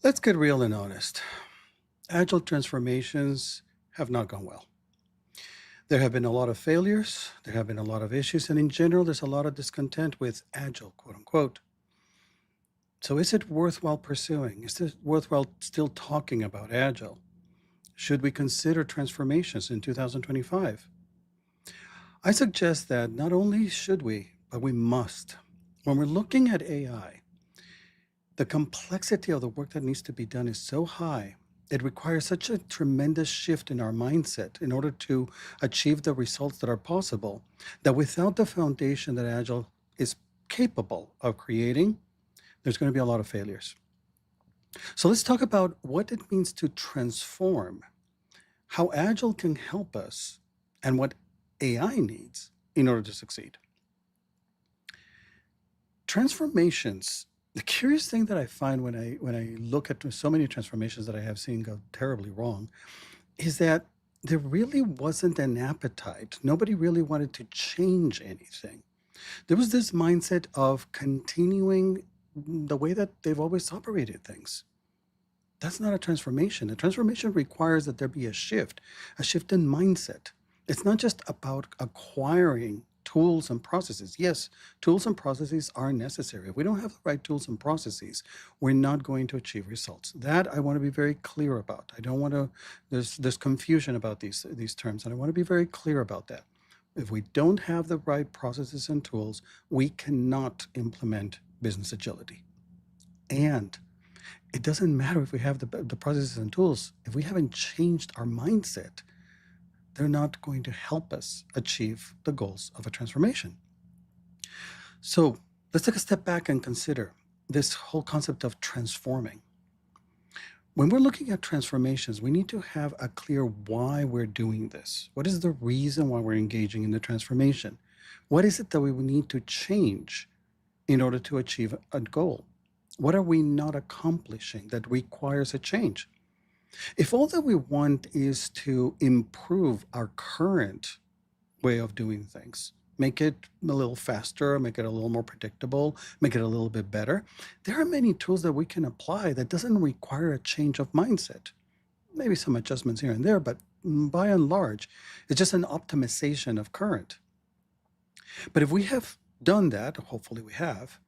Let's get real and honest. Agile transformations have not gone well. There have been a lot of failures, there have been a lot of issues, and in general, there's a lot of discontent with Agile, quote unquote. So, is it worthwhile pursuing? Is it worthwhile still talking about Agile? Should we consider transformations in 2025? I suggest that not only should we, but we must. When we're looking at AI, the complexity of the work that needs to be done is so high. It requires such a tremendous shift in our mindset in order to achieve the results that are possible, that without the foundation that Agile is capable of creating, there's going to be a lot of failures. So let's talk about what it means to transform, how Agile can help us, and what AI needs in order to succeed. Transformations. The curious thing that I find when I look at so many transformations that I have seen go terribly wrong is that there really wasn't an appetite. Nobody really wanted to change anything. There was this mindset of continuing the way that they've always operated things. That's not a transformation. A transformation requires that there be a shift in mindset. It's not just about acquiring tools and processes. Yes, tools and processes are necessary. If we don't have the right tools and processes, we're not going to achieve results. That I want to be very clear about. I don't want to, there's confusion about these terms, and I want to be very clear about that. If we don't have the right processes and tools, we cannot implement business agility. And it doesn't matter if we have the processes and tools. If we haven't changed our mindset, they're not going to help us achieve the goals of a transformation. So let's take a step back and consider this whole concept of transforming. When we're looking at transformations, we need to have a clear why we're doing this. What is the reason why we're engaging in the transformation? What is it that we need to change in order to achieve a goal? What are we not accomplishing that requires a change? If all that we want is to improve our current way of doing things, make it a little faster, make it a little more predictable, make it a little bit better, there are many tools that we can apply that doesn't require a change of mindset. Maybe some adjustments here and there, but by and large, it's just an optimization of current. But if we have done that, hopefully we have,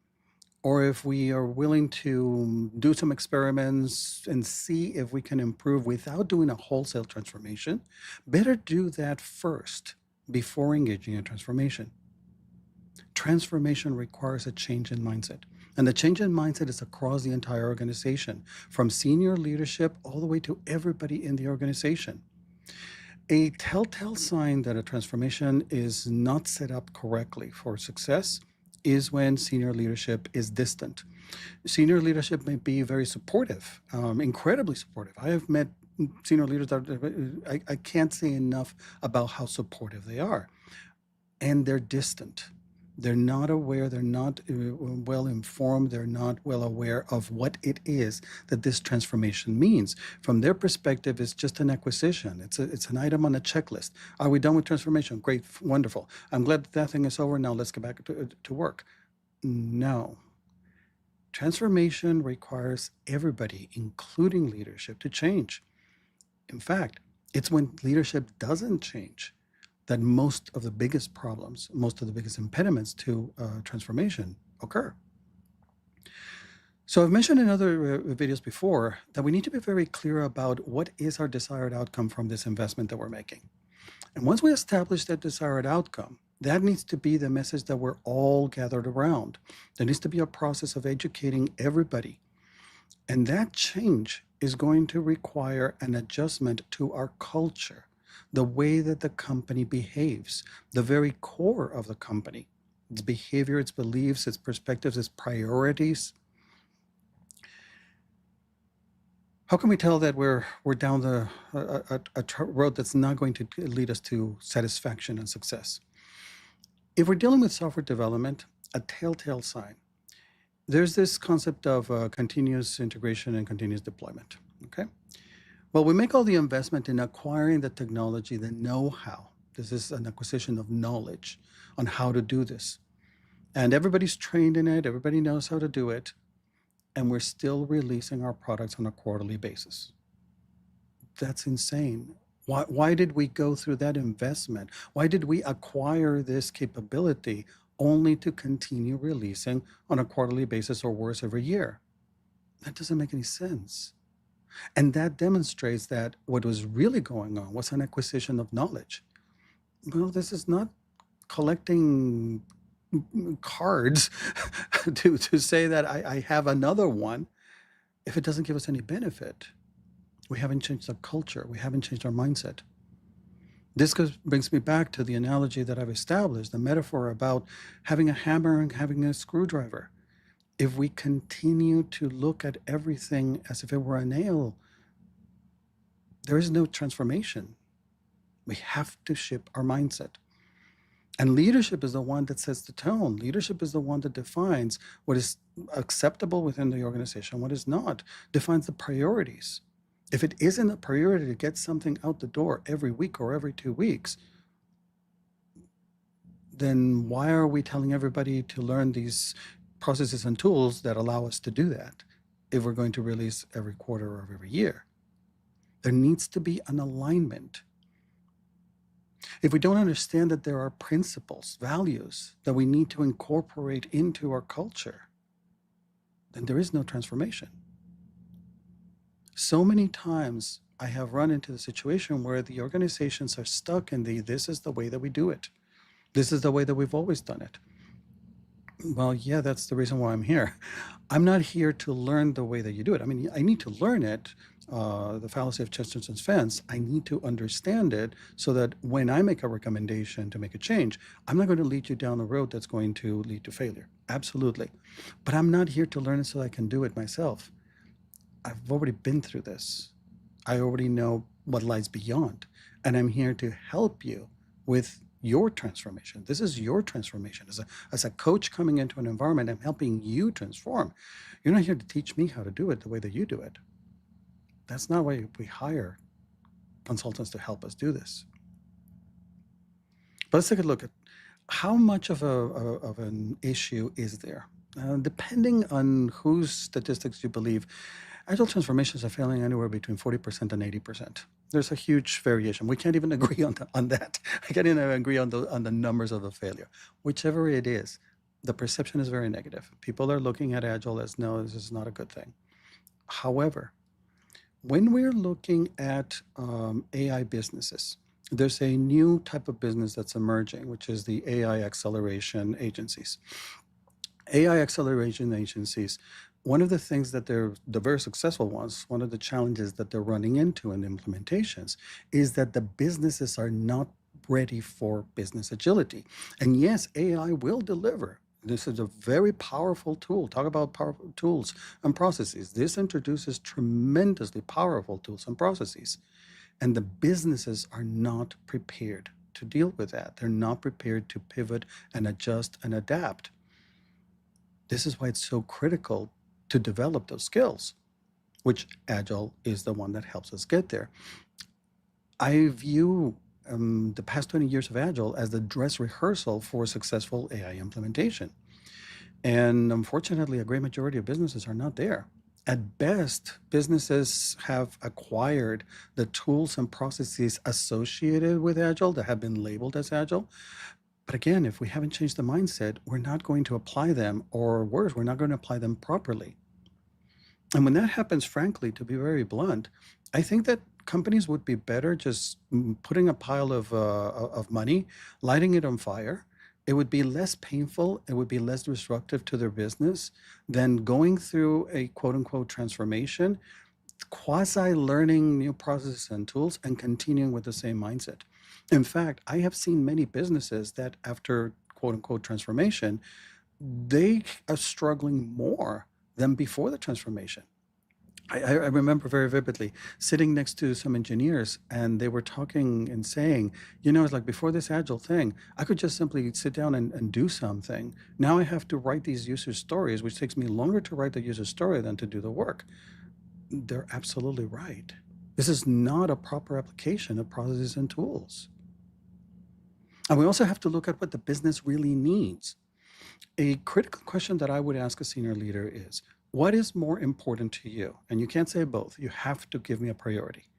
or if we are willing to do some experiments and see if we can improve without doing a wholesale transformation, better do that first before engaging in transformation. Transformation requires a change in mindset. And the change in mindset is across the entire organization, from senior leadership all the way to everybody in the organization. A telltale sign that a transformation is not set up correctly for success is when senior leadership is distant. Senior leadership may be very supportive, incredibly supportive. I have met senior leaders that I can't say enough about how supportive they are. And they're distant. They're not aware, they're not well informed, they're not well aware of what it is that this transformation means. From their perspective, it's just an acquisition. It's an item on a checklist. Are we done with transformation? Great, wonderful. I'm glad that thing is over. Now let's get back to work. No. Transformation requires everybody, including leadership, to change. In fact, it's when leadership doesn't change that most of the biggest problems, most of the biggest impediments to transformation occur. So I've mentioned in other videos before that we need to be very clear about what is our desired outcome from this investment that we're making. And once we establish that desired outcome, that needs to be the message that we're all gathered around. There needs to be a process of educating everybody. And that change is going to require an adjustment to our culture, the way that the company behaves, the very core of the company, its behavior, its beliefs, its perspectives, its priorities. How can we tell that we're down a road that's not going to lead us to satisfaction and success? If we're dealing with software development, a telltale sign, there's this concept of continuous integration and continuous deployment, okay? Well, we make all the investment in acquiring the technology, the know-how. This is an acquisition of knowledge on how to do this. And everybody's trained in it, everybody knows how to do it. and we're still releasing our products on a quarterly basis. That's insane. Why did we go through that investment? Why did we acquire this capability only to continue releasing on a quarterly basis or worse every year? That doesn't make any sense. And that demonstrates that what was really going on was an acquisition of knowledge. Well, this is not collecting cards to say that I have another one if it doesn't give us any benefit. We haven't changed our culture. We haven't changed our mindset. This brings me back to the analogy that I've established, the metaphor about having a hammer and having a screwdriver. If we continue to look at everything as if it were a nail, there is no transformation. We have to shift our mindset. And leadership is the one that sets the tone. Leadership is the one that defines what is acceptable within the organization, what is not, defines the priorities. If it isn't a priority to get something out the door every week or every 2 weeks, then why are we telling everybody to learn these processes and tools that allow us to do that if we're going to release every quarter or every year? There needs to be an alignment. If we don't understand that there are principles, values that we need to incorporate into our culture, then there is no transformation. So many times I have run into the situation where the organizations are stuck in this is the way that we do it. This is the way that we've always done it. Well, yeah, that's the reason why I'm here. I'm not here to learn the way that you do it. I mean, I need to learn it, the fallacy of Chesterton's fence. I need to understand it so that when I make a recommendation to make a change, I'm not going to lead you down a road that's going to lead to failure. Absolutely. But I'm not here to learn it so I can do it myself. I've already been through this. I already know what lies beyond. And I'm here to help you with your transformation. This is your transformation. As a coach coming into an environment, I'm helping you transform. You're not here to teach me how to do it the way that you do it. That's not why we hire consultants to help us do this. But let's take a look at how much of an issue is there. Depending on whose statistics you believe, agile transformations are failing anywhere between 40% and 80%. There's a huge variation. We can't even agree on that. I can't even agree on the numbers of the failure. Whichever it is, the perception is very negative. People are looking at agile as, no, this is not a good thing. However, when we're looking at AI businesses, there's a new type of business that's emerging, which is the AI acceleration agencies. AI acceleration agencies, one of the things that they're the very successful ones, one of the challenges that they're running into in implementations is that the businesses are not ready for business agility. And yes, AI will deliver. This is a very powerful tool. Talk about powerful tools and processes. This introduces tremendously powerful tools and processes. And the businesses are not prepared to deal with that. They're not prepared to pivot and adjust and adapt. This is why it's so critical to develop those skills, which Agile is the one that helps us get there. I view the past 20 years of Agile as the dress rehearsal for successful AI implementation. And unfortunately, a great majority of businesses are not there. At best, businesses have acquired the tools and processes associated with Agile that have been labeled as Agile. But again, if we haven't changed the mindset, we're not going to apply them, or worse, we're not going to apply them properly. And when that happens, frankly, to be very blunt, I think that companies would be better just putting a pile of money, lighting it on fire. It would be less painful, it would be less disruptive to their business than going through a quote unquote transformation, quasi learning new processes and tools, and continuing with the same mindset. In fact, I have seen many businesses that after quote unquote transformation, they are struggling more than before the transformation. I remember very vividly sitting next to some engineers, and they were talking and saying, it's like before this agile thing, I could just simply sit down and do something. Now I have to write these user stories, which takes me longer to write the user story than to do the work. They're absolutely right. This is not a proper application of processes and tools. And we also have to look at what the business really needs. A critical question that I would ask a senior leader is, What is more important to you? And you can't say both. You have to give me a priority.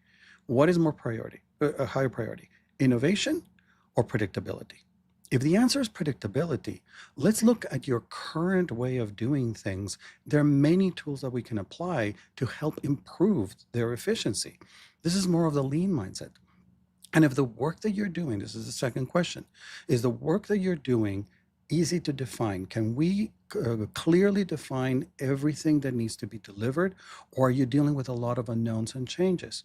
What is more priority, a higher priority, innovation or predictability? If the answer is predictability, let's look at your current way of doing things. There are many tools that we can apply to help improve their efficiency. This is more of the lean mindset. And if the work that you're doing, this is the second question, is the work that you're doing easy to define? Can we clearly define everything that needs to be delivered? Or are you dealing with a lot of unknowns and changes?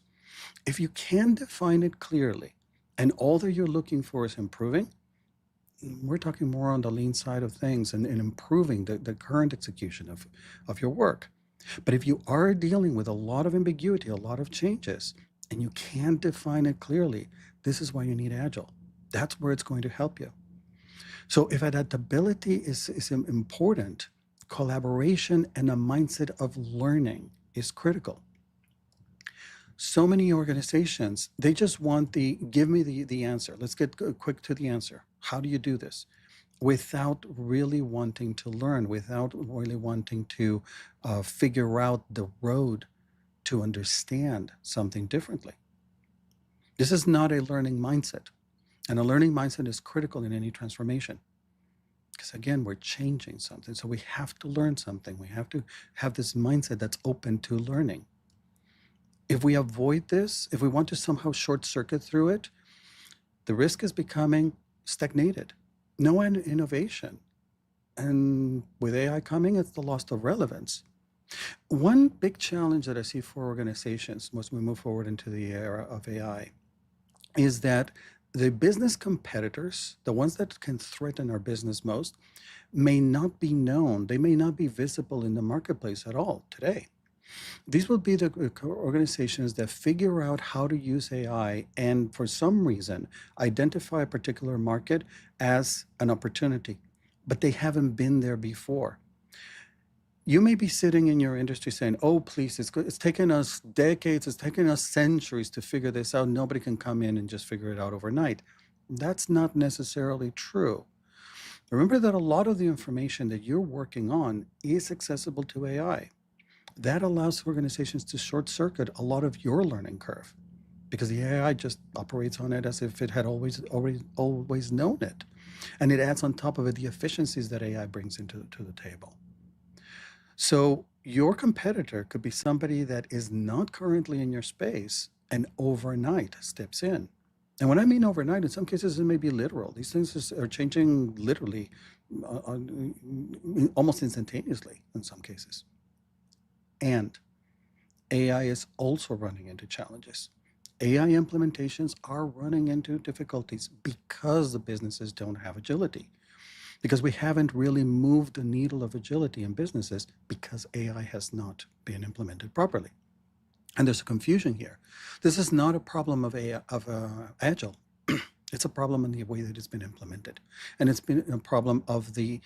If you can define it clearly and all that you're looking for is improving, we're talking more on the lean side of things and improving the current execution of your work. But if you are dealing with a lot of ambiguity, a lot of changes, and you can't define it clearly, this is why you need Agile. That's where it's going to help you. So if adaptability is important, collaboration and a mindset of learning is critical. So many organizations, they just want give me the answer. Let's get quick to the answer. How do you do this? Without really wanting to learn, without really wanting to figure out the road to understand something differently. This is not a learning mindset. And a learning mindset is critical in any transformation. Because again, we're changing something. So we have to learn something. We have to have this mindset that's open to learning. If we avoid this, if we want to somehow short circuit through it, the risk is becoming stagnated. No innovation. And with AI coming, it's the loss of relevance. One big challenge that I see for organizations as we move forward into the era of AI is that the business competitors, the ones that can threaten our business most, may not be known. They may not be visible in the marketplace at all today. These will be the organizations that figure out how to use AI and for some reason identify a particular market as an opportunity, but they haven't been there before. You may be sitting in your industry saying, oh, please, it's taken us decades, it's taken us centuries to figure this out. Nobody can come in and just figure it out overnight. That's not necessarily true. Remember that a lot of the information that you're working on is accessible to AI. That allows organizations to short circuit a lot of your learning curve because the AI just operates on it as if it had always known it. And it adds on top of it the efficiencies that AI brings to the table. So your competitor could be somebody that is not currently in your space and overnight steps in. And when I mean overnight, in some cases it may be literal. These things are changing literally, almost instantaneously in some cases. And AI is also running into challenges. AI implementations are running into difficulties because the businesses don't have agility, because we haven't really moved the needle of agility in businesses because AI has not been implemented properly. And there's a confusion here. This is not a problem of Agile. It's a problem in the way that it's been implemented. And it's been a problem of the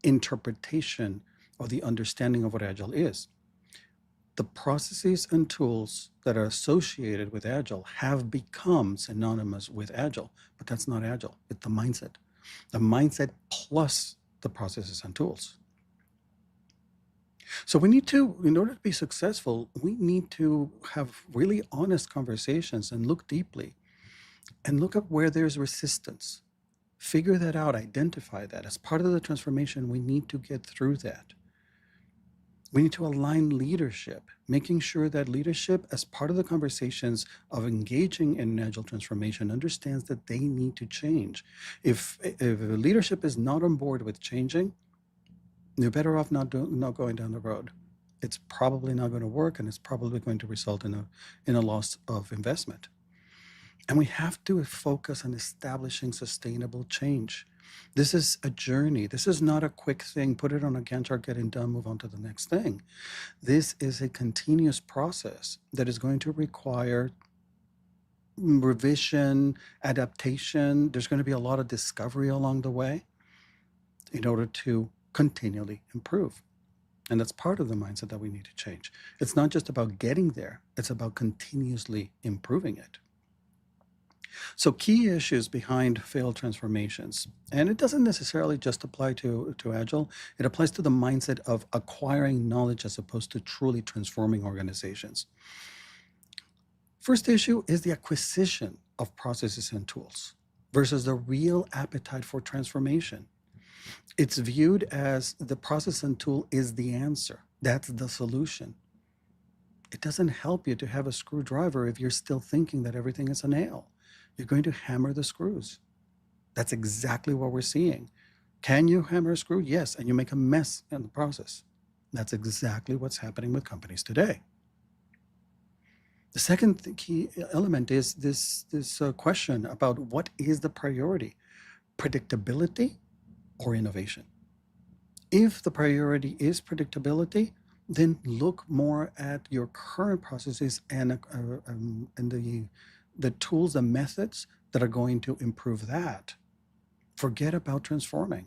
interpretation or the understanding of what Agile is. The processes and tools that are associated with Agile have become synonymous with Agile, but that's not Agile. It's the mindset plus the processes and tools. So we need to, in order to be successful, we need to have really honest conversations and look deeply and look at where there's resistance. Figure that out, identify that. As part of the transformation, we need to get through that. We need to align leadership, making sure that leadership, as part of the conversations of engaging in an Agile transformation, understands that they need to change. If leadership is not on board with changing, you're better off not going down the road. It's probably not going to work, and it's probably going to result in a loss of investment. And we have to focus on establishing sustainable change. This is a journey. This is not a quick thing. Put it on a Gantt chart, get it done, move on to the next thing. This is a continuous process that is going to require revision, adaptation. There's going to be a lot of discovery along the way in order to continually improve. And that's part of the mindset that we need to change. It's not just about getting there. It's about continuously improving it. So key issues behind failed transformations, and it doesn't necessarily just apply to Agile, it applies to the mindset of acquiring knowledge as opposed to truly transforming organizations. First issue is the acquisition of processes and tools versus the real appetite for transformation. It's viewed as the process and tool is the answer. That's the solution. It doesn't help you to have a screwdriver if you're still thinking that everything is a nail. You're going to hammer the screws. That's exactly what we're seeing. Can you hammer a screw? Yes, and you make a mess in the process. That's exactly what's happening with companies today. The second key element is this question about what is the priority, predictability or innovation? If the priority is predictability, then look more at your current processes and the tools and methods that are going to improve that. Forget about transforming.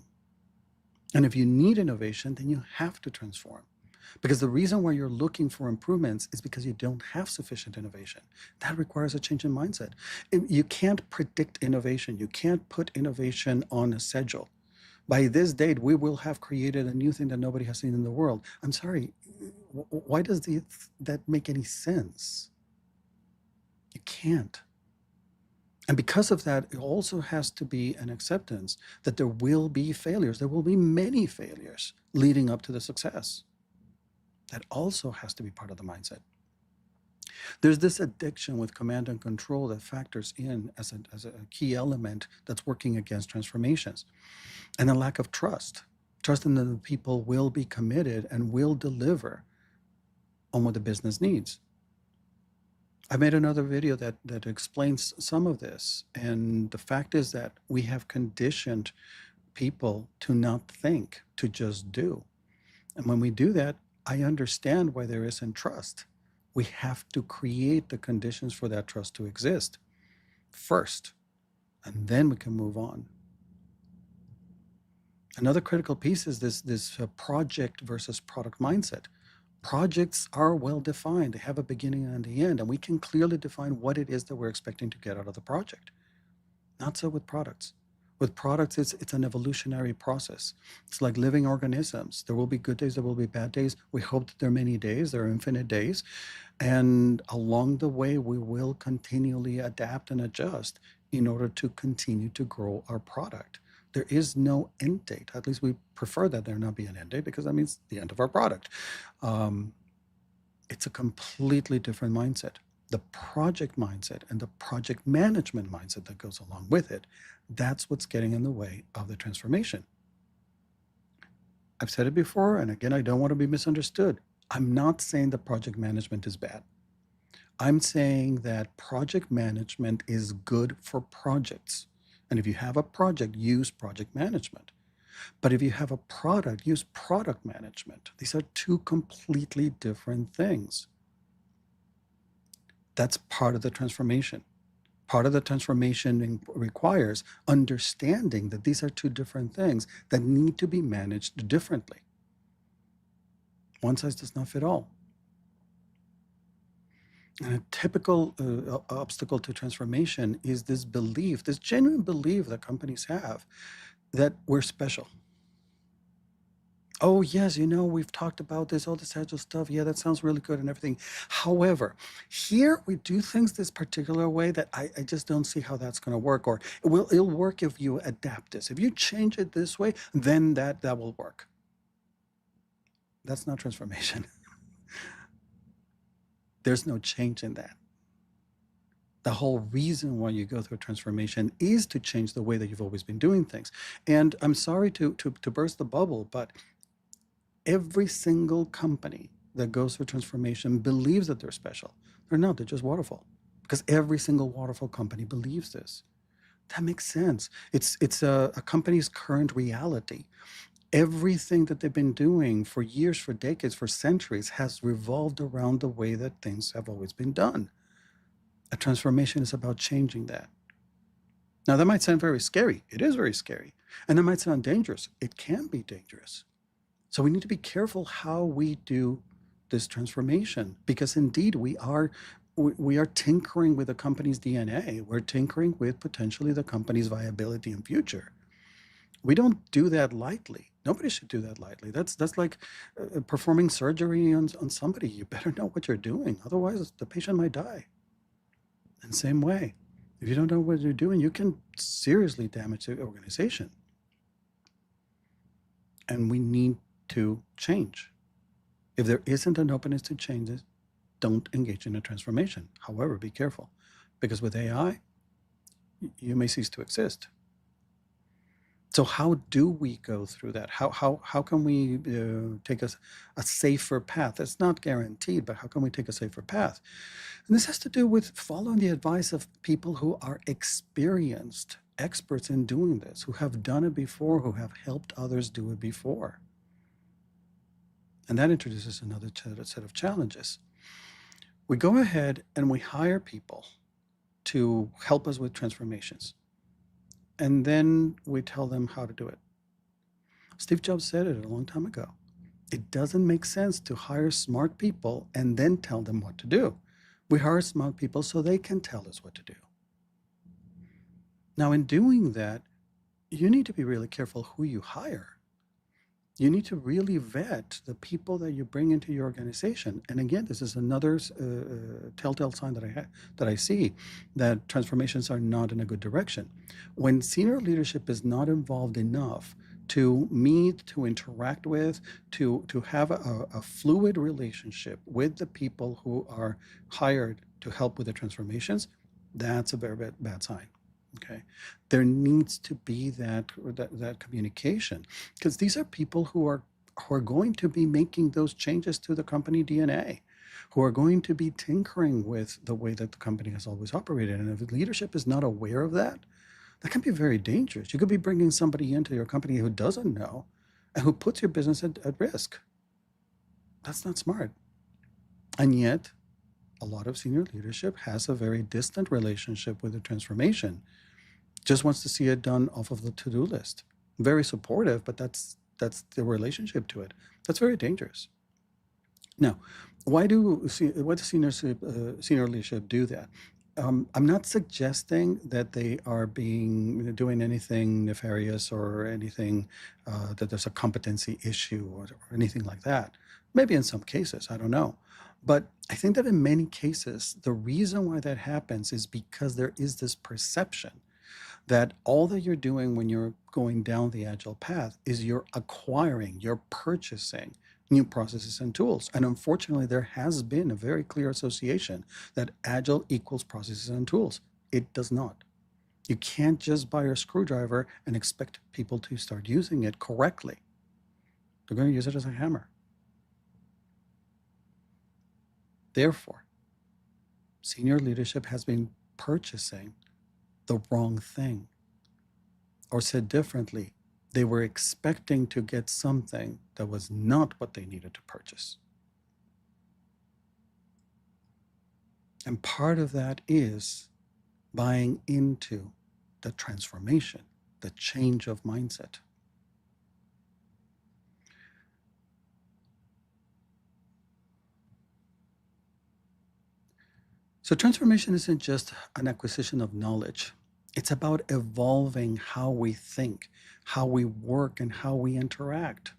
And if you need innovation, then you have to transform. Because the reason why you're looking for improvements is because you don't have sufficient innovation. That requires a change in mindset. You can't predict innovation. You can't put innovation on a schedule. By this date, we will have created a new thing that nobody has seen in the world. I'm sorry, why does that make any sense? You can't. And because of that, it also has to be an acceptance that there will be failures. There will be many failures leading up to the success. That also has to be part of the mindset. There's this addiction with command and control that factors in as a key element that's working against transformations. And a lack of trust. Trust in that the people will be committed and will deliver on what the business needs. I made another video that explains some of this. And the fact is that we have conditioned people to not think, to just do. And when we do that, I understand why there isn't trust. We have to create the conditions for that trust to exist first, and then we can move on. Another critical piece is this project versus product mindset. Projects are well defined. They have a beginning and the end, and we can clearly define what it is that we're expecting to get out of the project. Not so with products. With products, it's an evolutionary process. It's like living organisms. There will be good days, there will be bad days. We hope that there are many days, there are infinite days. And along the way, we will continually adapt and adjust in order to continue to grow our product. There is no end date. At least we prefer that there not be an end date because that means the end of our product. It's a completely different mindset. The project mindset and the project management mindset that goes along with it, that's what's getting in the way of the transformation. I've said it before, and again, I don't want to be misunderstood. I'm not saying that project management is bad. I'm saying that project management is good for projects. And if you have a project, use project management. But if you have a product, use product management. These are two completely different things. That's part of the transformation. Part of the transformation requires understanding that these are two different things that need to be managed differently. One size does not fit all. And a typical obstacle to transformation is this belief, this genuine belief that companies have that we're special. Oh, yes, we've talked about this, all this agile stuff. Yeah, that sounds really good and everything. However, here we do things this particular way that I just don't see how that's going to work. Or it'll work if you adapt this. If you change it this way, then that will work. That's not transformation. There's no change in that. The whole reason why you go through a transformation is to change the way that you've always been doing things. And I'm sorry to burst the bubble, but every single company that goes through transformation believes that they're special. They're not, they're just waterfall. Because every single waterfall company believes this. That makes sense. It's a company's current reality. Everything that they've been doing for years, for decades, for centuries has revolved around the way that things have always been done. A transformation is about changing that. Now, that might sound very scary. It is very scary. And that might sound dangerous. It can be dangerous. So we need to be careful how we do this transformation, because indeed we are we are tinkering with the company's DNA. We're tinkering with potentially the company's viability and future. We don't do that lightly. Nobody should do that lightly. That's like performing surgery on somebody. You better know what you're doing. Otherwise, the patient might die. And same way, if you don't know what you're doing, you can seriously damage the organization. And we need to change. If there isn't an openness to change this, don't engage in a transformation. However, be careful, because with AI, you may cease to exist. So how do we go through that? How can we take a safer path? It's not guaranteed, but how can we take a safer path? And this has to do with following the advice of people who are experienced, experts in doing this, who have done it before, who have helped others do it before. And that introduces another set of challenges. We go ahead and we hire people to help us with transformations. And then we tell them how to do it. Steve Jobs said it a long time ago. It doesn't make sense to hire smart people and then tell them what to do. We hire smart people so they can tell us what to do. Now, in doing that, you need to be really careful who you hire. You need to really vet the people that you bring into your organization. And again, this is another telltale sign that I see that transformations are not in a good direction. When senior leadership is not involved enough to meet, to interact with, to have a fluid relationship with the people who are hired to help with the transformations, that's a very bad sign. Okay, there needs to be that communication, because these are people who are going to be making those changes to the company DNA, who are going to be tinkering with the way that the company has always operated. And if leadership is not aware of that, that can be very dangerous. You could be bringing somebody into your company who doesn't know and who puts your business at risk. That's not smart. And yet, a lot of senior leadership has a very distant relationship with the transformation, just wants to see it done off of the to-do list. Very supportive, but that's the relationship to it. That's very dangerous. Now, why do senior leadership do that? I'm not suggesting that they are doing anything nefarious or anything that there's a competency issue or anything like that. Maybe in some cases, I don't know. But I think that in many cases, the reason why that happens is because there is this perception that all that you're doing when you're going down the agile path is you're acquiring, you're purchasing new processes and tools. And unfortunately, there has been a very clear association that agile equals processes and tools. It does not. You can't just buy a screwdriver and expect people to start using it correctly. They're going to use it as a hammer. Therefore, senior leadership has been purchasing the wrong thing. Or said differently, they were expecting to get something that was not what they needed to purchase. And part of that is buying into the transformation, the change of mindset. So transformation isn't just an acquisition of knowledge. It's about evolving how we think, how we work, and how we interact.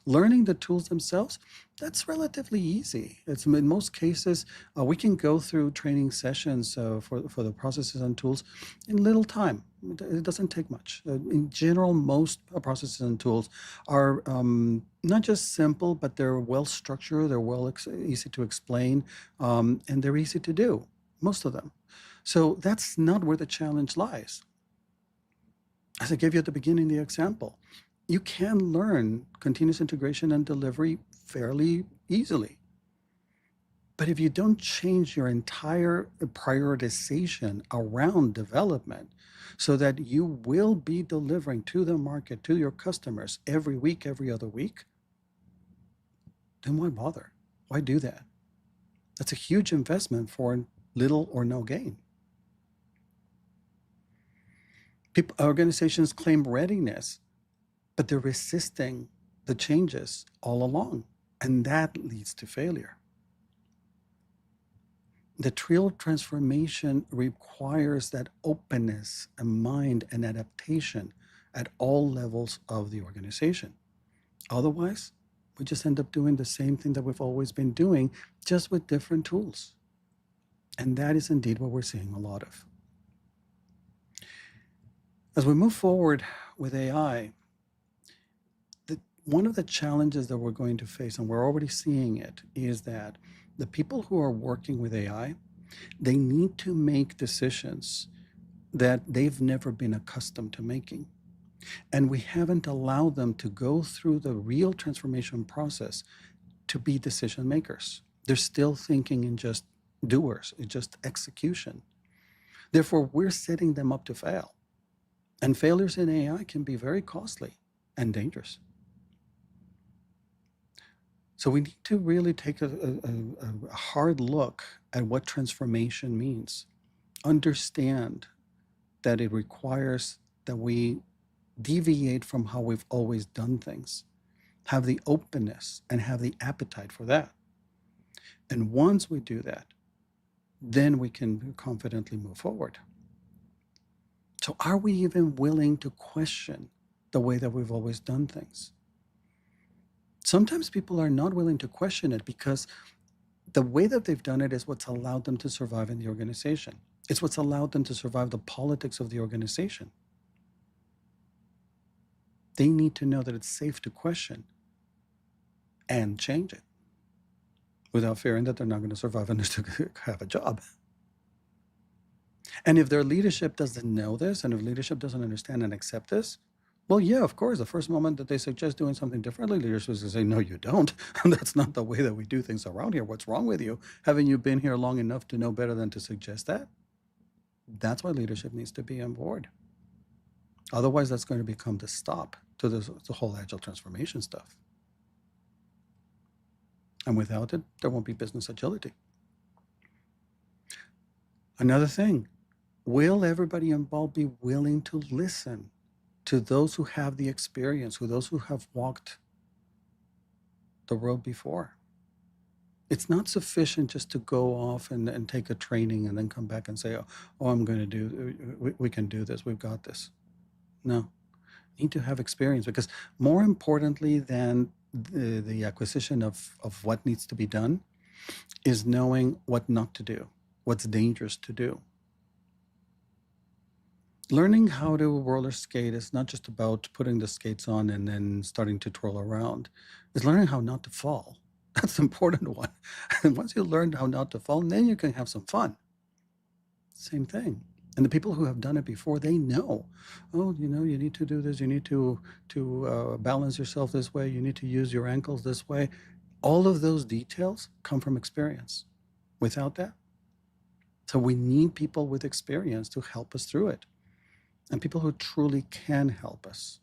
Learning the tools themselves, that's relatively easy. It's in most cases, we can go through training sessions for the processes and tools in little time. It doesn't take much. In general, most processes and tools are not just simple, but they're well structured, they're easy to explain, and they're easy to do, most of them. So that's not where the challenge lies. As I gave you at the beginning, the example, you can learn continuous integration and delivery fairly easily. But if you don't change your entire prioritization around development so that you will be delivering to the market, to your customers every week, every other week, then why bother? Why do that? That's a huge investment for little or no gain. Organizations claim readiness, but they're resisting the changes all along, and that leads to failure. The real transformation requires that openness, a mind, and adaptation at all levels of the organization. Otherwise, we just end up doing the same thing that we've always been doing, just with different tools. And that is indeed what we're seeing a lot of. As we move forward with AI, one of the challenges that we're going to face, and we're already seeing it, is that the people who are working with AI, they need to make decisions that they've never been accustomed to making. And we haven't allowed them to go through the real transformation process to be decision makers. They're still thinking in just doers, in just execution. Therefore, we're setting them up to fail. And failures in AI can be very costly and dangerous. So we need to really take a hard look at what transformation means. Understand that it requires that we deviate from how we've always done things, have the openness and have the appetite for that. And once we do that, then we can confidently move forward. So are we even willing to question the way that we've always done things? Sometimes people are not willing to question it because the way that they've done it is what's allowed them to survive in the organization. It's what's allowed them to survive the politics of the organization. They need to know that it's safe to question and change it without fearing that they're not going to survive and still have a job. And if their leadership doesn't know this, and if leadership doesn't understand and accept this, well, yeah, of course, the first moment that they suggest doing something differently, leadership is going to say, no, you don't. That's not the way that we do things around here. What's wrong with you? Haven't you been here long enough to know better than to suggest that? That's why leadership needs to be on board. Otherwise, that's going to become the stop to the whole agile transformation stuff. And without it, there won't be business agility. Another thing, will everybody involved be willing to listen to those who have the experience, those who have walked the road before? It's not sufficient just to go off and take a training and then come back and say, oh, I'm going to do, we can do this, we've got this. No, you need to have experience, because more importantly than the acquisition of what needs to be done is knowing what not to do, what's dangerous to do. Learning how to roller skate is not just about putting the skates on and then starting to twirl around. It's learning how not to fall. That's the important one. And once you learn how not to fall, then you can have some fun. Same thing. And the people who have done it before, they know, oh, you know, you need to do this. You need to balance yourself this way. You need to use your ankles this way. All of those details come from experience. Without that, so we need people with experience to help us through it, and people who truly can help us.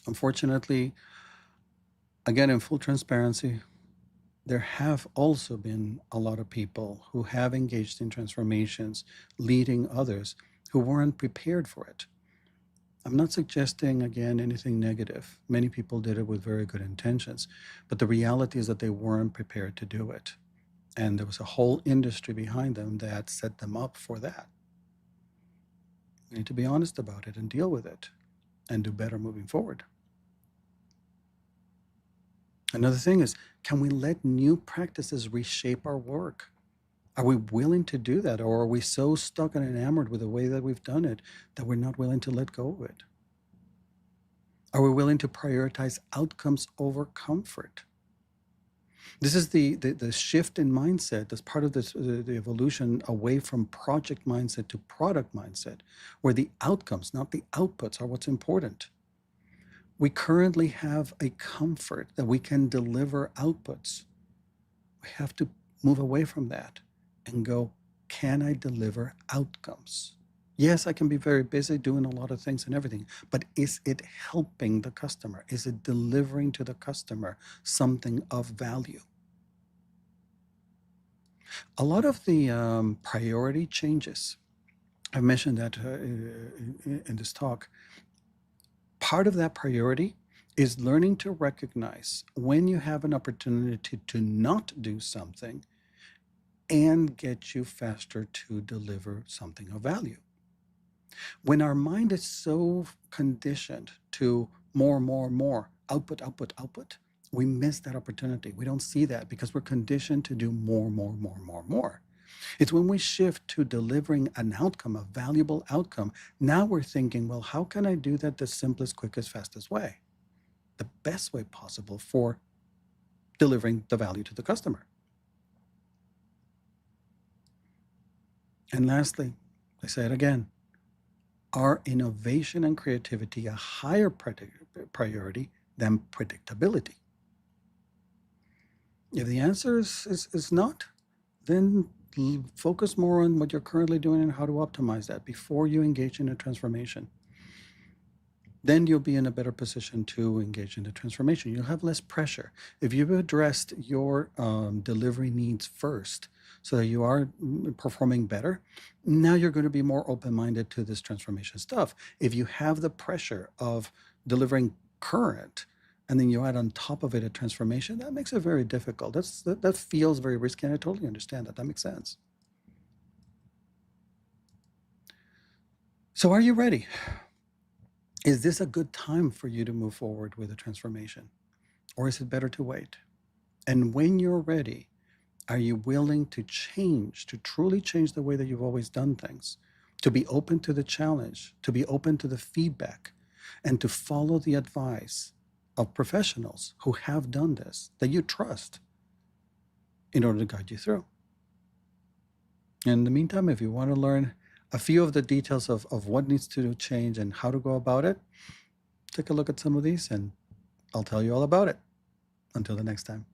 Unfortunately, again, in full transparency, there have also been a lot of people who have engaged in transformations, leading others who weren't prepared for it. I'm not suggesting, again, anything negative. Many people did it with very good intentions, but the reality is that they weren't prepared to do it. And there was a whole industry behind them that set them up for that. We need to be honest about it and deal with it and do better moving forward. Another thing is, can we let new practices reshape our work? Are we willing to do that? Or are we so stuck and enamored with the way that we've done it that we're not willing to let go of it? Are we willing to prioritize outcomes over comfort? This is the shift in mindset that's part of this, the evolution away from project mindset to product mindset, where the outcomes, not the outputs, are what's important. We currently have a comfort that we can deliver outputs. We have to move away from that and go, can I deliver outcomes? Yes, I can be very busy doing a lot of things and everything, but is it helping the customer? Is it delivering to the customer something of value? A lot of the priority changes, I mentioned that in this talk, part of that priority is learning to recognize when you have an opportunity to not do something and get you faster to deliver something of value. When our mind is so conditioned to more, more, more, output, output, output, we miss that opportunity. We don't see that because we're conditioned to do more, more, more, more, more. It's when we shift to delivering an outcome, a valuable outcome, now we're thinking, well, how can I do that the simplest, quickest, fastest way? The best way possible for delivering the value to the customer. And lastly, I say it again, are innovation and creativity a higher priority than predictability? If the answer is not, then focus more on what you're currently doing and how to optimize that before you engage in a transformation. Then you'll be in a better position to engage in the transformation. You'll have less pressure. If you've addressed your delivery needs first so that you are performing better, now you're going to be more open-minded to this transformation stuff. If you have the pressure of delivering current and then you add on top of it a transformation, that makes it very difficult. That feels very risky, and I totally understand that. That makes sense. So are you ready? Is this a good time for you to move forward with a transformation? Or is it better to wait? And when you're ready, are you willing to change, to truly change the way that you've always done things, to be open to the challenge, to be open to the feedback, and to follow the advice of professionals who have done this, that you trust, in order to guide you through? In the meantime, if you want to learn a few of the details of what needs to change and how to go about it, take a look at some of these and I'll tell you all about it. Until the next time.